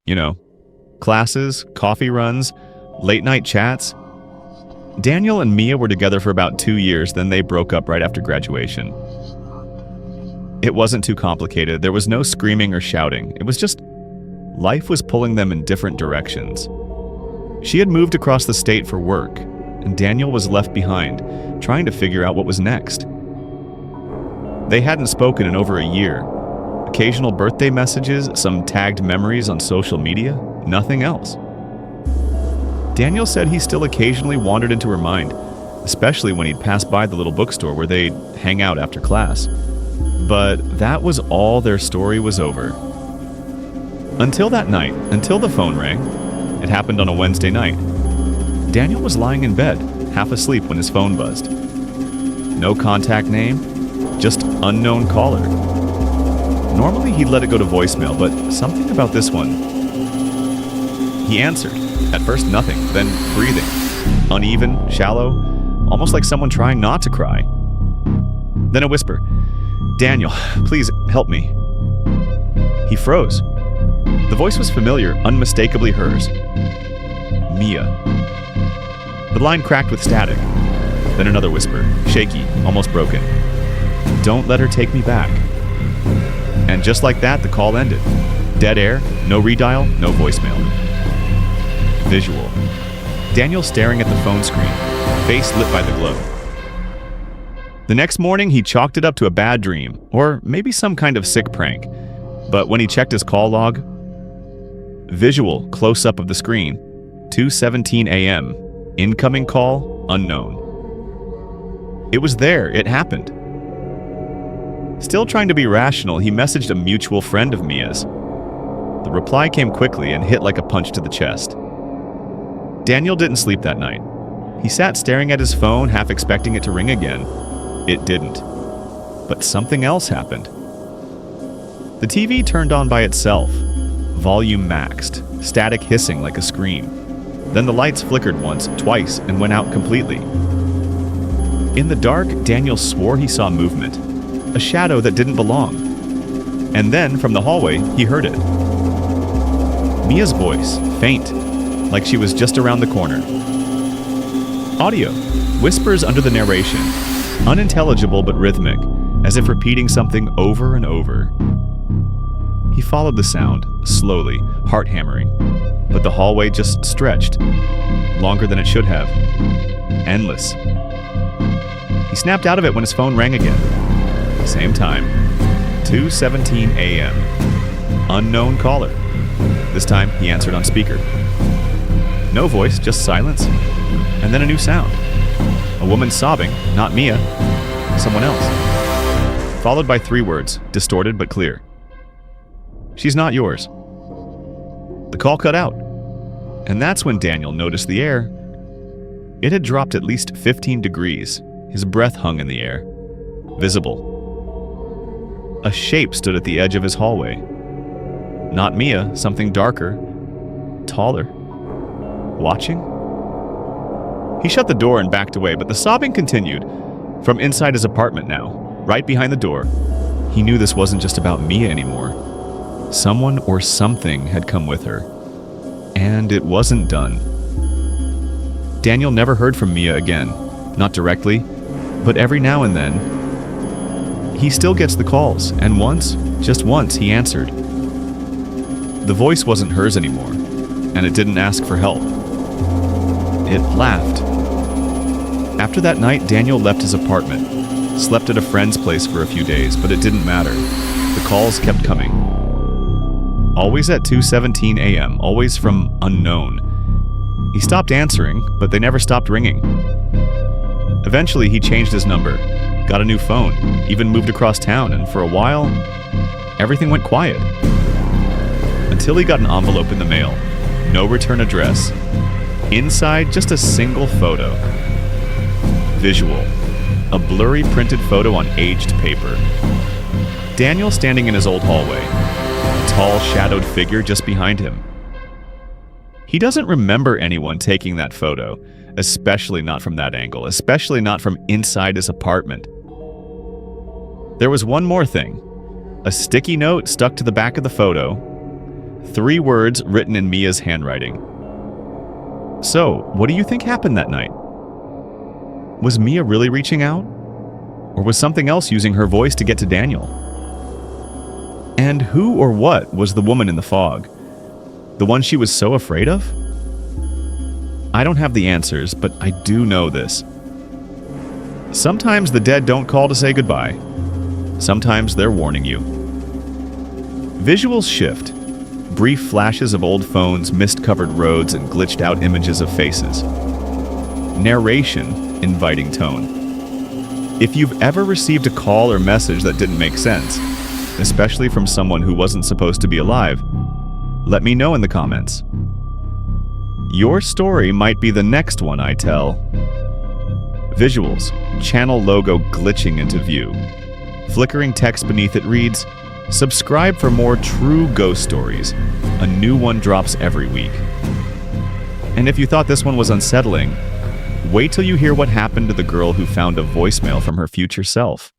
You know, classes, coffee runs, late-night chats. Daniel and Mia were together for about 2 years, then they broke up right after graduation. It wasn't too complicated. There was no screaming or shouting. It was just life was pulling them in different directions. She had moved across the state for work, and Daniel was left behind, trying to figure out what was next. They hadn't spoken in over a year. Occasional birthday messages, some tagged memories on social media, nothing else. Daniel said he still occasionally wandered into her mind, especially when he'd pass by the little bookstore where they'd hang out after class. But that was all. Their story was over. Until that night, until the phone rang. It happened on a Wednesday night. Daniel was lying in bed, half asleep when his phone buzzed. No contact name, just unknown caller. Normally he'd let it go to voicemail, but something about this one. He answered. At first nothing, then breathing. Uneven, shallow, almost like someone trying not to cry. Then a whisper. "Daniel, please help me." He froze. The voice was familiar, unmistakably hers. Mia. The line cracked with static. Then another whisper, shaky, almost broken. "Don't let her take me back." And just like that, the call ended. Dead air, no redial, no voicemail. Visual. Daniel staring at the phone screen, face lit by the glow. The next morning, he chalked it up to a bad dream, or maybe some kind of sick prank. But when he checked his call log, visual close-up of the screen, 2:17 a.m., incoming call, unknown. It was there, it happened. Still trying to be rational, he messaged a mutual friend of Mia's. The reply came quickly and hit like a punch to the chest. Daniel didn't sleep that night. He sat staring at his phone, half expecting it to ring again. It didn't. But something else happened. The TV turned on by itself, volume maxed, static hissing like a scream. Then the lights flickered once, twice, and went out completely. In the dark, Daniel swore he saw movement, a shadow that didn't belong. And then, from the hallway, he heard it. Mia's voice, faint, like she was just around the corner. Audio, whispers under the narration, unintelligible but rhythmic, as if repeating something over and over. He followed the sound, slowly, heart hammering, but the hallway just stretched, longer than it should have. Endless. He snapped out of it when his phone rang again. Same time, 2:17 a.m. Unknown caller. This time, he answered on speaker. No voice, just silence, and then a new sound. A woman sobbing, not Mia, someone else. Followed by 3 words, distorted but clear. "She's not yours." The call cut out, and that's when Daniel noticed the air. It had dropped at least 15 degrees. His breath hung in the air, visible. A shape stood at the edge of his hallway. Not Mia, something darker, taller. Watching? He shut the door and backed away, but the sobbing continued. From inside his apartment now, right behind the door. He knew this wasn't just about Mia anymore. Someone or something had come with her. And it wasn't done. Daniel never heard from Mia again. Not directly, but every now and then. He still gets the calls, and once, just once, he answered. The voice wasn't hers anymore, and it didn't ask for help. It laughed. After that night, Daniel left his apartment, slept at a friend's place for a few days, but it didn't matter. The calls kept coming. Always at 2:17 a.m., always from unknown. He stopped answering, but they never stopped ringing. Eventually, he changed his number, got a new phone, even moved across town, and for a while, everything went quiet. Until he got an envelope in the mail. No return address. Inside, just a single photo. Visual. A blurry printed photo on aged paper. Daniel standing in his old hallway. A tall, shadowed figure just behind him. He doesn't remember anyone taking that photo, especially not from that angle, especially not from inside his apartment. There was one more thing. A sticky note stuck to the back of the photo. 3 words written in Mia's handwriting. So, what do you think happened that night? Was Mia really reaching out? Or was something else using her voice to get to Daniel? And who or what was the woman in the fog? The one she was so afraid of? I don't have the answers, but I do know this. Sometimes the dead don't call to say goodbye. Sometimes they're warning you. Visuals shift. Brief flashes of old phones, mist-covered roads, and glitched-out images of faces. Narration, inviting tone. If you've ever received a call or message that didn't make sense, especially from someone who wasn't supposed to be alive, let me know in the comments. Your story might be the next one I tell. Visuals, channel logo glitching into view. Flickering text beneath it reads, "Subscribe for more true ghost stories. A new one drops every week." And if you thought this one was unsettling, wait till you hear what happened to the girl who found a voicemail from her future self.